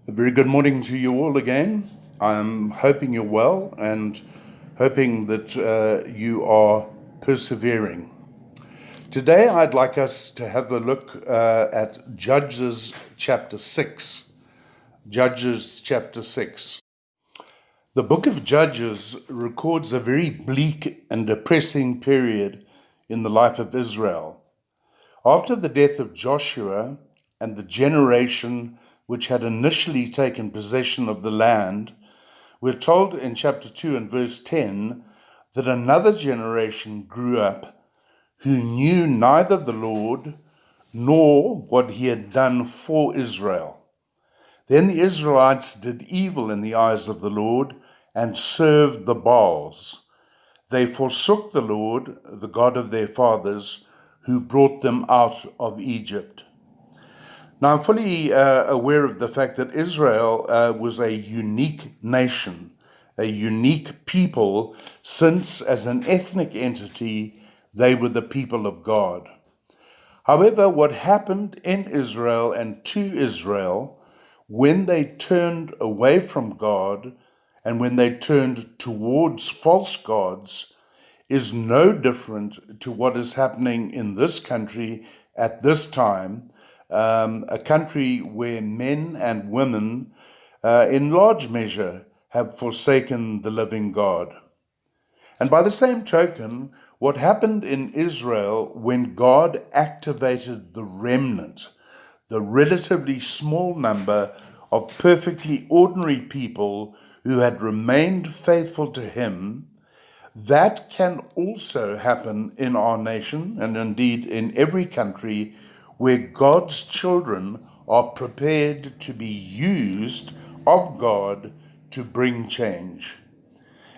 A very good morning to you all again. I'm hoping you're well and hoping that you are persevering. Today, I'd like us to have a look at Judges chapter 6. Judges chapter 6. The book of Judges records a very bleak and depressing period in the life of Israel. After the death of Joshua and the generation which had initially taken possession of the land, we're told in chapter 2 and verse 10 that another generation grew up who knew neither the Lord nor what he had done for Israel. Then the Israelites did evil in the eyes of the Lord and served the Baals. They forsook the Lord, the God of their fathers, who brought them out of Egypt. Now, I'm fully aware of the fact that Israel was a unique nation, a unique people, since as an ethnic entity, they were the people of God. However, what happened in Israel and to Israel when they turned away from God and when they turned towards false gods is no different to what is happening in this country at this time, a country where men and women, in large measure, have forsaken the living God. And by the same token, what happened in Israel when God activated the remnant, the relatively small number of perfectly ordinary people who had remained faithful to Him, that can also happen in our nation and indeed in every country where God's children are prepared to be used of God to bring change.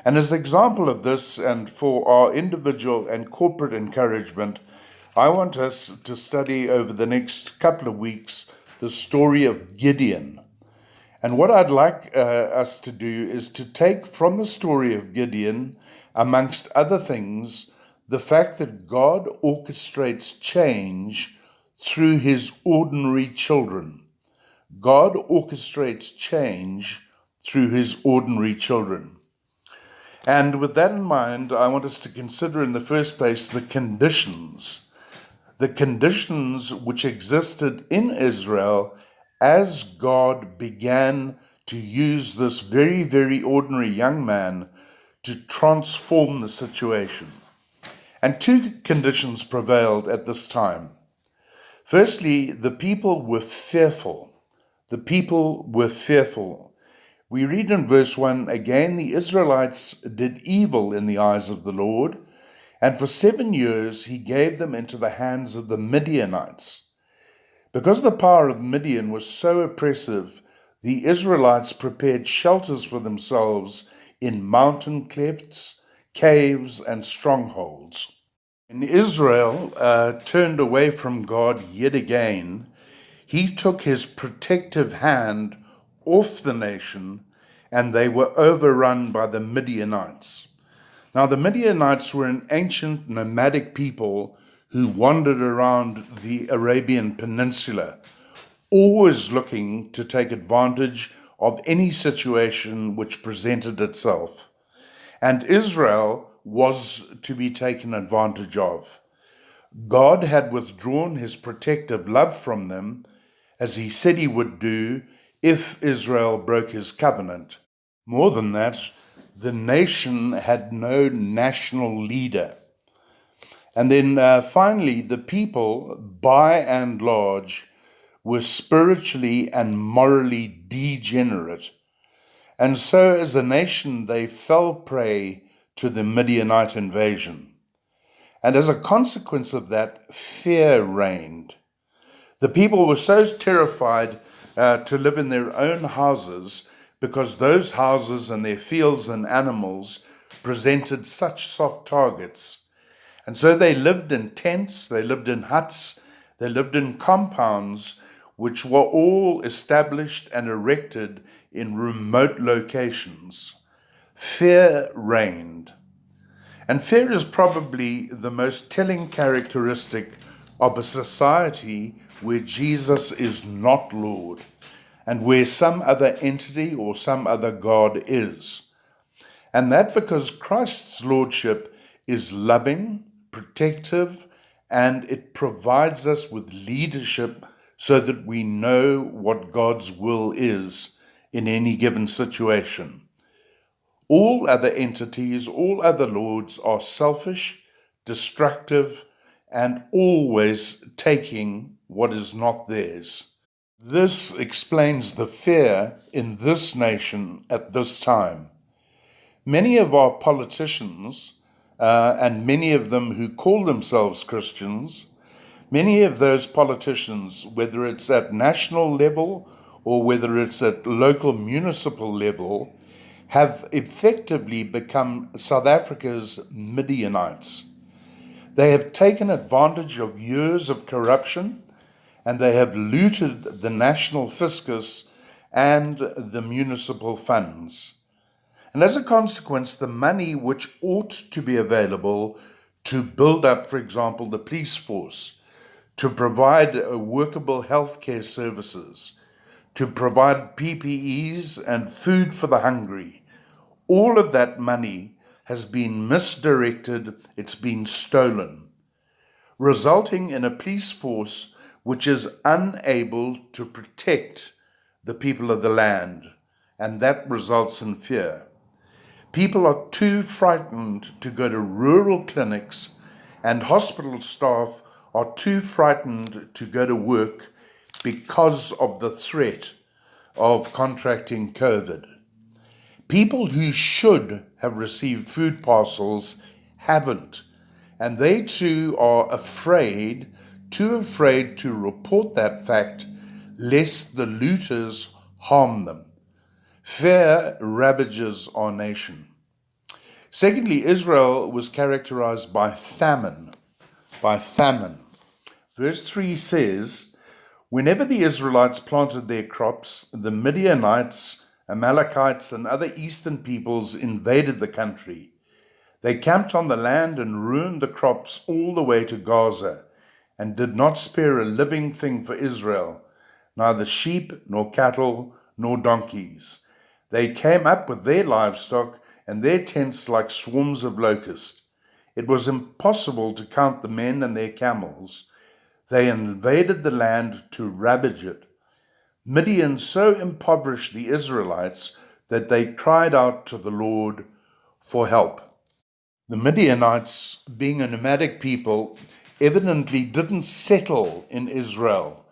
And as an example of this, and for our individual and corporate encouragement, I want us to study over the next couple of weeks the story of Gideon. And what I'd like us to do is to take from the story of Gideon, amongst other things, the fact that God orchestrates change through his ordinary children. God orchestrates change through his ordinary children. And with that in mind, I want us to consider in the first place the conditions which existed in Israel as God began to use this very, very ordinary young man to transform the situation. And two conditions prevailed at this time. Firstly, the people were fearful. The people were fearful. We read in verse 1, again, the Israelites did evil in the eyes of the Lord, and for 7 years he gave them into the hands of the Midianites. Because the power of Midian was so oppressive, the Israelites prepared shelters for themselves in mountain clefts, caves, and strongholds. When Israel turned away from God yet again, he took his protective hand off the nation, and they were overrun by the Midianites. Now, the Midianites were an ancient nomadic people who wandered around the Arabian Peninsula, always looking to take advantage of any situation which presented itself. And Israel was to be taken advantage of. God had withdrawn his protective love from them, as he said he would do if Israel broke his covenant. More than that, the nation had no national leader. And then finally, the people, by and large, were spiritually and morally degenerate. And so as a nation, they fell prey to the Midianite invasion. And as a consequence of that, fear reigned. The people were so terrified to live in their own houses because those houses and their fields and animals presented such soft targets. And so they lived in tents, they lived in huts, they lived in compounds which were all established and erected in remote locations. Fear reigned. And fear is probably the most telling characteristic of a society where Jesus is not Lord. and where some other entity or some other God is. And that because Christ's lordship is loving, protective, and it provides us with leadership so that we know what God's will is in any given situation. All other entities, all other lords are selfish, destructive, and always taking what is not theirs. This explains the fear in this nation at this time. Many of our politicians, and many of them who call themselves Christians, many of those politicians, whether it's at national level or whether it's at local municipal level, have effectively become South Africa's Midianites. They have taken advantage of years of corruption, and they have looted the national fiscus and the municipal funds. And as a consequence, the money which ought to be available to build up, for example, the police force, to provide workable healthcare services, to provide PPEs and food for the hungry, all of that money has been misdirected, it's been stolen, resulting in a police force which is unable to protect the people of the land, and that results in fear. People are too frightened to go to rural clinics, and hospital staff are too frightened to go to work because of the threat of contracting COVID. People who should have received food parcels haven't, and they too are too afraid to report that fact, lest the looters harm them. Fear ravages our nation. Secondly, Israel was characterized by famine. Verse 3 says, whenever the Israelites planted their crops, the Midianites, Amalekites, and other eastern peoples invaded the country. They camped on the land and ruined the crops all the way to Gaza, and did not spare a living thing for Israel, neither sheep, nor cattle, nor donkeys. They came up with their livestock and their tents like swarms of locusts. It was impossible to count the men and their camels. They invaded the land to ravage it. Midian so impoverished the Israelites that they cried out to the Lord for help. The Midianites, being a nomadic people, evidently didn't settle in Israel.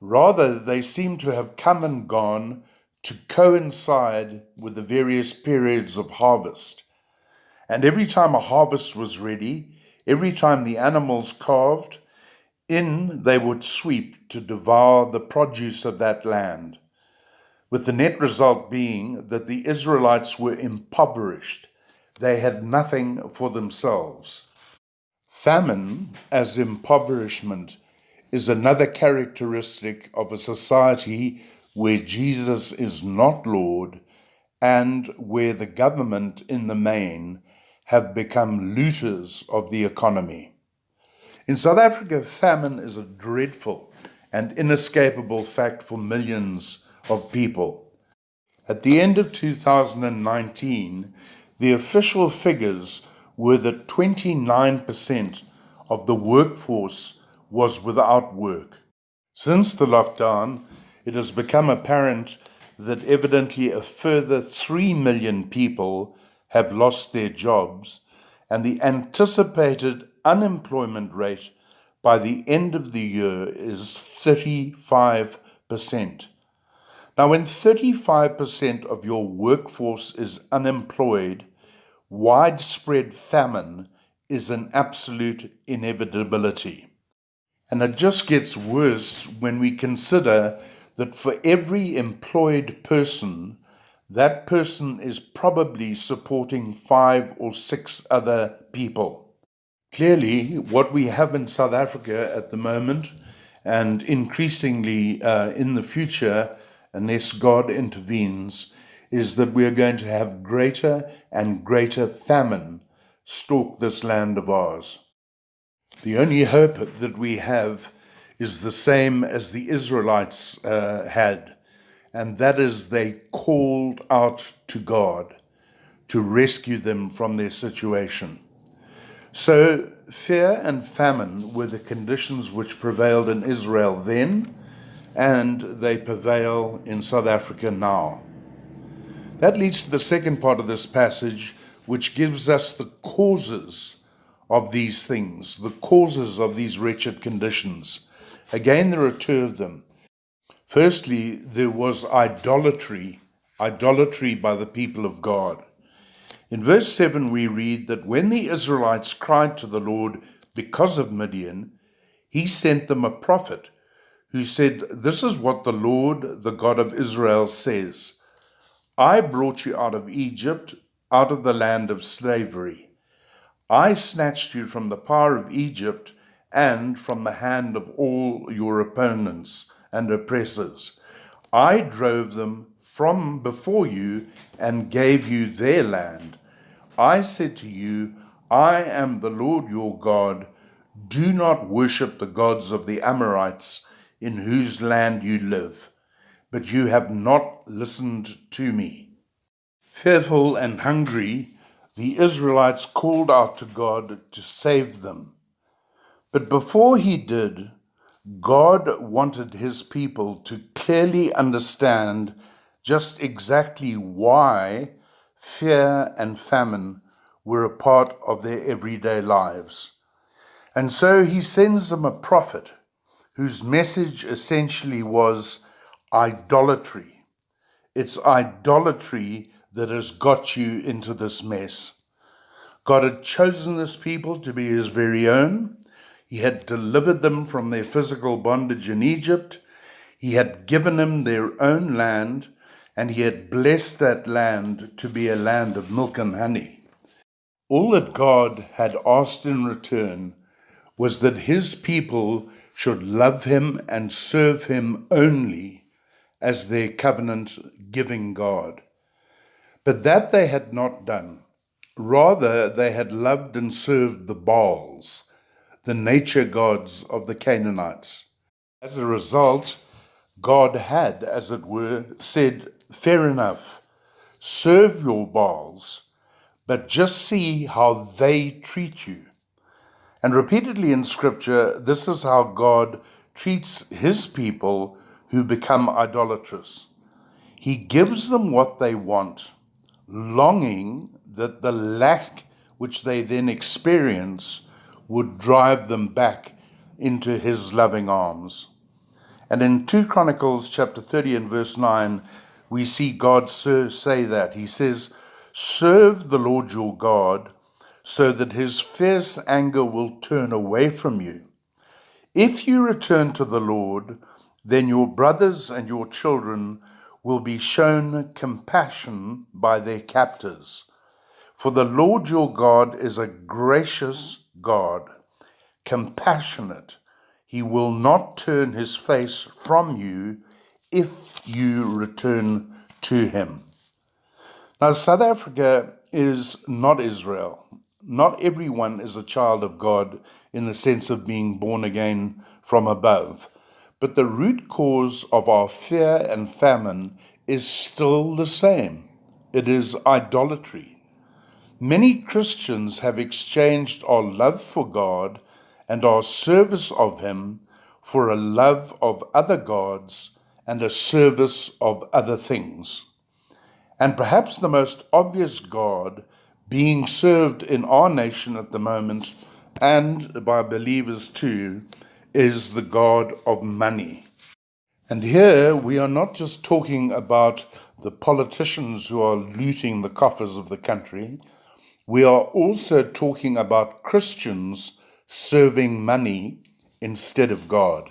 Rather, they seem to have come and gone to coincide with the various periods of harvest. And every time a harvest was ready, every time the animals calved, in they would sweep to devour the produce of that land, with the net result being that the Israelites were impoverished. They had nothing for themselves. Famine, as impoverishment, is another characteristic of a society where Jesus is not Lord and where the government in the main have become looters of the economy. In South Africa, famine is a dreadful and inescapable fact for millions of people. At the end of 2019, the official figures were that 29% of the workforce was without work. Since the lockdown, it has become apparent that evidently a further 3 million people have lost their jobs, and the anticipated unemployment rate by the end of the year is 35%. Now, when 35% of your workforce is unemployed, widespread famine is an absolute inevitability. And it just gets worse when we consider that for every employed person, that person is probably supporting 5 or 6 other people. Clearly, what we have in South Africa at the moment, and increasingly in the future, unless God intervenes, is that we are going to have greater and greater famine stalk this land of ours. The only hope that we have is the same as the Israelites had, and that is they called out to God to rescue them from their situation. So fear and famine were the conditions which prevailed in Israel then, and they prevail in South Africa now. That leads to the second part of this passage, which gives us the causes of these things, the causes of these wretched conditions. Again, there are two of them. Firstly, there was idolatry by the people of God. In verse 7, we read that when the Israelites cried to the Lord because of Midian, he sent them a prophet who said, "This is what the Lord, the God of Israel, says. I brought you out of Egypt, out of the land of slavery. I snatched you from the power of Egypt and from the hand of all your opponents and oppressors. I drove them from before you and gave you their land. I said to you, I am the Lord your God. Do not worship the gods of the Amorites in whose land you live. But you have not listened to me." Fearful and hungry, the Israelites called out to God to save them. But before he did, God wanted his people to clearly understand just exactly why fear and famine were a part of their everyday lives. And so he sends them a prophet whose message essentially was idolatry. It's idolatry that has got you into this mess. God had chosen this people to be his very own. He had delivered them from their physical bondage in Egypt. He had given them their own land, and he had blessed that land to be a land of milk and honey. All that God had asked in return was that his people should love him and serve him only as their covenant-giving God. But that they had not done. Rather, they had loved and served the Baals, the nature gods of the Canaanites. As a result, God had, as it were, said, "Fair enough, serve your Baals, but just see how they treat you." And repeatedly in Scripture, this is how God treats his people who become idolatrous. He gives them what they want, longing that the lack which they then experience would drive them back into his loving arms. And in 2 Chronicles chapter 30 and verse 9, we see God say that. He says, "Serve the Lord your God, so that his fierce anger will turn away from you. If you return to the Lord, then your brothers and your children will be shown compassion by their captors. For the Lord your God is a gracious God, compassionate. He will not turn his face from you if you return to him." Now, South Africa is not Israel. Not everyone is a child of God in the sense of being born again from above. But the root cause of our fear and famine is still the same. It is idolatry. Many Christians have exchanged our love for God and our service of him for a love of other gods and a service of other things. And perhaps the most obvious God being served in our nation at the moment, and by believers too, is the God of money. And here we are not just talking about the politicians who are looting the coffers of the country. We are also talking about Christians serving money instead of God.